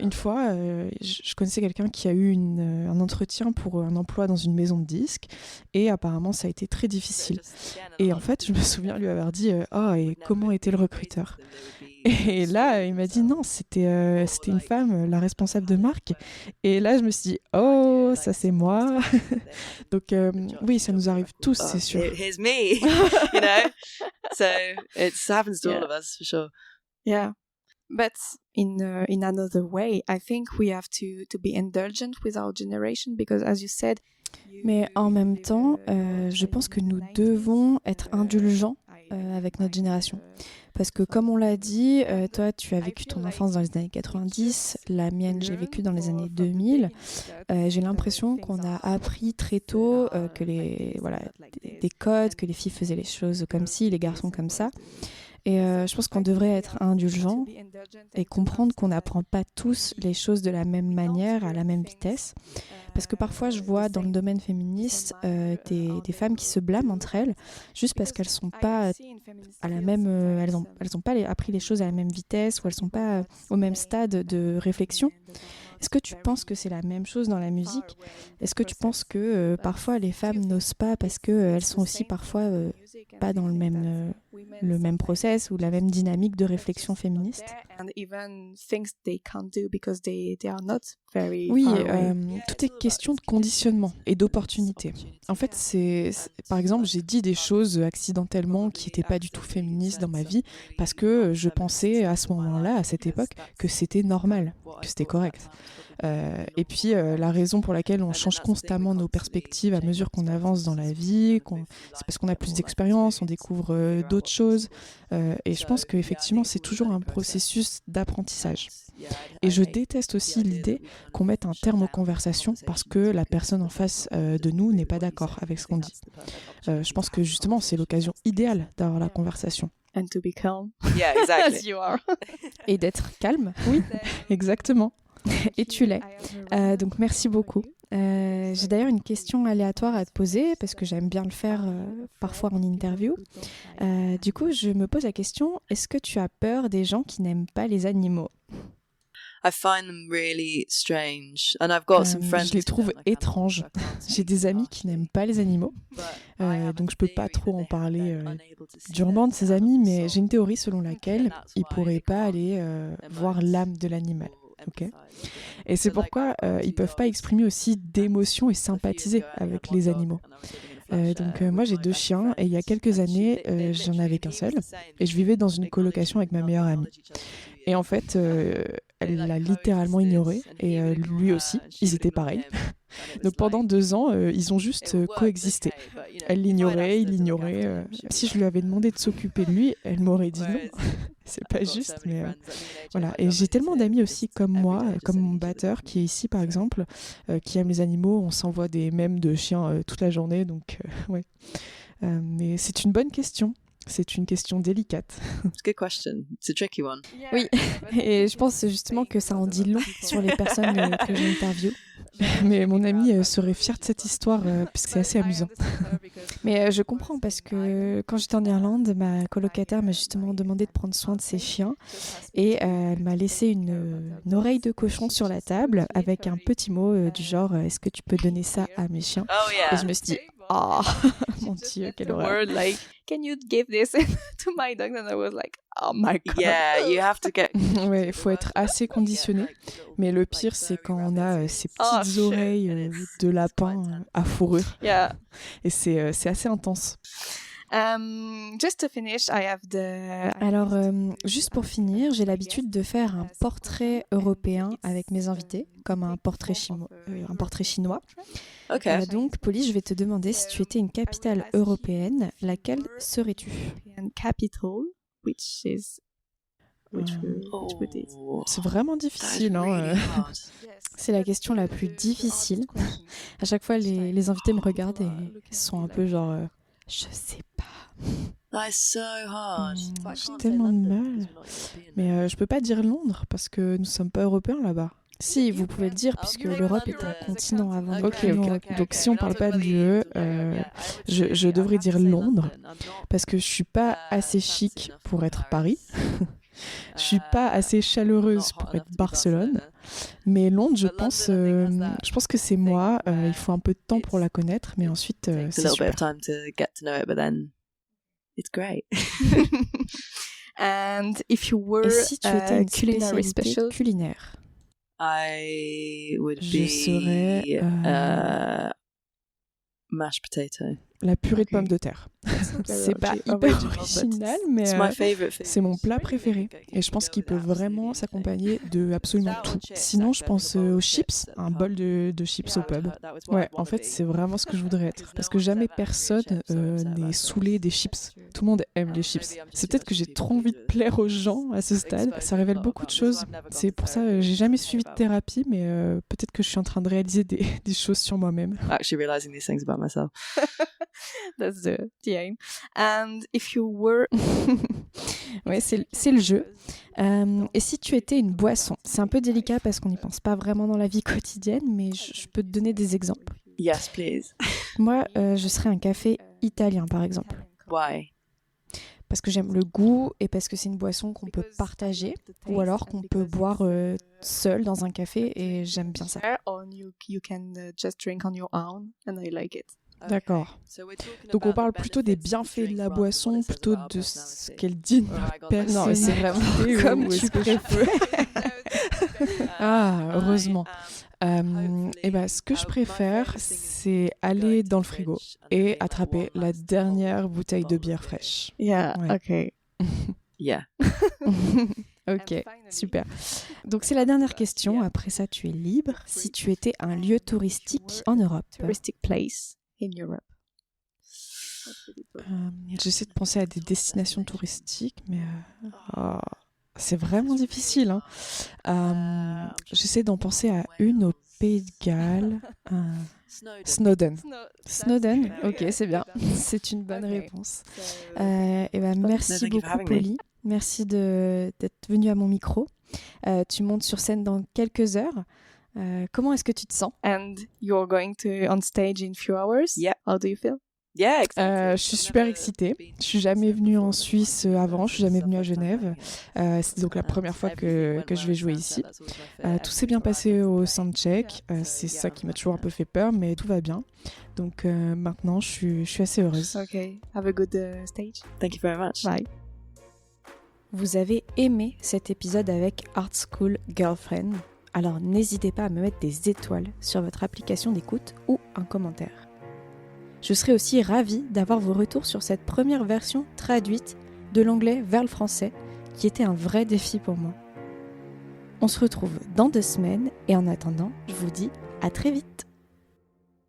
une fois, je connaissais quelqu'un qui a eu un entretien pour un emploi dans une maison de disques et apparemment ça a été très difficile. Et en fait, je me souviens lui avoir dit « Oh, et comment était le recruteur ?» Et là, il m'a dit non, c'était une femme, la responsable de marque. Et là, je me suis dit, oh, ça c'est moi. Donc oui, ça nous arrive tous, c'est sûr. Here's me, you know. So it happens to all of us for sure. Yeah. But in another way, I think we have to be indulgent with our generation because, as you said, mais en même temps, je pense que nous devons être indulgents avec notre génération. Parce que comme on l'a dit, toi tu as vécu ton enfance dans les années 90, la mienne j'ai vécu dans les années 2000. J'ai l'impression qu'on a appris très tôt que des codes, que les filles faisaient les choses comme ci, les garçons comme ça. Et je pense qu'on devrait être indulgent et comprendre qu'on n'apprend pas tous les choses de la même manière, à la même vitesse. Parce que parfois, je vois dans le domaine féministe des femmes qui se blâment entre elles juste parce qu'elles sont pas à la même, elles ont pas appris les choses à la même vitesse ou elles sont pas au même stade de réflexion. Est-ce que tu penses que c'est la même chose dans la musique ? Est-ce que tu penses que parfois les femmes n'osent pas parce qu'elles sont aussi parfois pas dans le même process ou la même dynamique de réflexion féministe ? Oui, tout est question de conditionnement et d'opportunité. En fait, par exemple, j'ai dit des choses accidentellement qui n'étaient pas du tout féministes dans ma vie parce que je pensais à ce moment-là, à cette époque, que c'était normal, que c'était correct. Et puis la raison pour laquelle on change constamment nos perspectives à mesure qu'on avance dans la vie, c'est parce qu'on a plus d'expérience, on découvre d'autres choses. Et je pense qu'effectivement, c'est toujours un processus d'apprentissage. Et je déteste aussi l'idée qu'on mette un terme aux conversations parce que la personne en face de nous n'est pas d'accord avec ce qu'on dit. Je pense que justement, c'est l'occasion idéale d'avoir la conversation. And to be calm. Yeah, exactly. As you are. Et d'être calme. Oui, exactement. Et tu l'es. Donc merci beaucoup. J'ai d'ailleurs une question aléatoire à te poser parce que j'aime bien le faire parfois en interview. Du coup, je me pose la question, est-ce que tu as peur des gens qui n'aiment pas les animaux ? I find them really strange, and I've got some friends. Je les trouve étranges. J'ai des amis qui n'aiment pas les animaux, donc je peux pas trop en parler durement de ces amis, mais j'ai une théorie selon laquelle ils pourraient pas aller voir l'âme de l'animal. Okay. Et c'est pourquoi ils peuvent pas exprimer aussi d'émotions et sympathiser avec les animaux. Donc moi j'ai 2 chiens et il y a quelques années j'en avais qu'un seul et je vivais dans une colocation avec ma meilleure amie. Et en fait elle l'a littéralement ignoré et lui aussi, ils étaient pareils. Donc pendant 2 ans, ils ont juste coexisté. Elle l'ignorait, il l'ignorait. Si je lui avais demandé de s'occuper de lui, elle m'aurait dit non. C'est pas juste, mais voilà. Et j'ai tellement d'amis aussi comme moi, comme mon batteur qui est ici par exemple, qui aime les animaux. On s'envoie des mèmes de chiens toute la journée, donc ouais. Mais c'est une bonne question. C'est une question délicate. It's a good question. It's a tricky one. Oui, et je pense justement que ça en dit long sur les personnes que j'interviewe. Mais mon ami serait fier de cette histoire puisque c'est assez amusant. Mais je comprends parce que quand j'étais en Irlande, ma colocataire m'a justement demandé de prendre soin de ses chiens et elle m'a laissé une oreille de cochon sur la table avec un petit mot du genre est-ce que tu peux donner ça à mes chiens ? Oh yeah. Et je me suis dit oh mon Dieu, quelle horreur. Word like, can you give this to my dog? And I was like, oh my God. Yeah, you have to get. Ouais, il faut être assez conditionné. Mais le pire, c'est quand on a ces petites oreilles de lapin à fourrure. Yeah. Et c'est assez intense. Just to finish, I have Alors, juste pour finir, j'ai l'habitude de faire un portrait européen avec mes invités, comme un portrait chinois. Okay. Donc, Polly, je vais te demander si tu étais une capitale européenne, laquelle serais-tu ? Capital, which would it? C'est vraiment difficile. Hein. C'est la question la plus difficile. À chaque fois, les invités me regardent et sont un peu genre... je sais pas. That's so hard. J'ai tellement de mal. Mais je peux pas dire Londres parce que nous sommes pas européens là-bas. Si, vous pouvez le dire, puisque l'Europe est un continent avant d'être Ok. l'Union européenne. Donc si on parle pas de l'UE, je devrais dire Londres, parce que je suis pas assez chic pour être Paris. Je suis pas assez chaleureuse pour être Barcelone. Mais Londres, je pense que c'est moi. Il faut un peu de temps pour la connaître, mais ensuite, c'est super. time to get to know it, but then it's great. And if you were Et si tu étais une culinary spécialité special, culinaire? I would Je be serais, mashed potato. La purée de pommes de terre. C'est pas hyper original, mais It's my favorite food. c'est mon plat préféré. Et je pense qu'il peut vraiment s'accompagner de absolument tout. Sinon, je pense aux chips, un bol de chips au pub. Ouais, en fait, c'est vraiment ce que je voudrais être. Parce que jamais personne n'est saoulé des chips. Tout le monde aime les chips. C'est peut-être que j'ai trop envie de plaire aux gens à ce stade. Ça révèle beaucoup de choses. C'est pour ça que j'ai jamais suivi de thérapie, mais peut-être que je suis en train de réaliser des choses sur moi-même. Actually realizing these things about myself. that's the aim. And if you were Ouais, c'est le jeu. Et si tu étais une boisson? C'est un peu délicat parce qu'on n'y pense pas vraiment dans la vie quotidienne, mais je peux te donner des exemples. Yes, please. Moi, je serais un café italien, par exemple. Why? Parce que j'aime le goût et parce que c'est une boisson qu'on peut partager ou alors qu'on peut boire seul dans un café et j'aime bien ça. or you can just drink on your own, and I like it. D'accord. Donc on parle plutôt des bienfaits de la boisson plutôt de ce qu'elle dit de notre personne. Non, mais c'est vraiment comme tu préfères. Ah, heureusement. Et ben, ce que je préfère, c'est aller dans le frigo et attraper la dernière bouteille de bière fraîche. Yeah, Ouais. okay. Yeah. Ok, super. Donc c'est la dernière question. Après ça, tu es libre. Si tu étais un lieu touristique en Europe. Touristic place in Europe. J'essaie de penser à des destinations touristiques, mais c'est vraiment difficile. Hein. J'essaie d'en penser à une au Pays de Galles. Snowdon. Snowdon, ok, c'est bien. C'est une bonne réponse. Et ben, merci thank you for beaucoup, having me. Polly. Merci d'être venue à mon micro. Tu montes sur scène dans quelques heures. Comment est-ce que tu te sens? And you're going to on stage in few hours. Yeah. How do you feel? Yeah, exactly. Je suis super excitée. Je suis jamais venue en Suisse avant. Je suis jamais venue à Genève. C'est donc la première fois que je vais jouer ici. Tout s'est bien passé au soundcheck. C'est ça qui m'a toujours un peu fait peur, mais tout va bien. Donc maintenant, je suis assez heureuse. Okay. Have a good stage. Thank you very much. Bye. Vous avez aimé cet épisode avec Art School Girlfriend? Alors n'hésitez pas à me mettre des étoiles sur votre application d'écoute ou un commentaire. Je serai aussi ravie d'avoir vos retours sur cette première version traduite de l'anglais vers le français, qui était un vrai défi pour moi. On se retrouve dans 2 semaines et en attendant, je vous dis à très vite.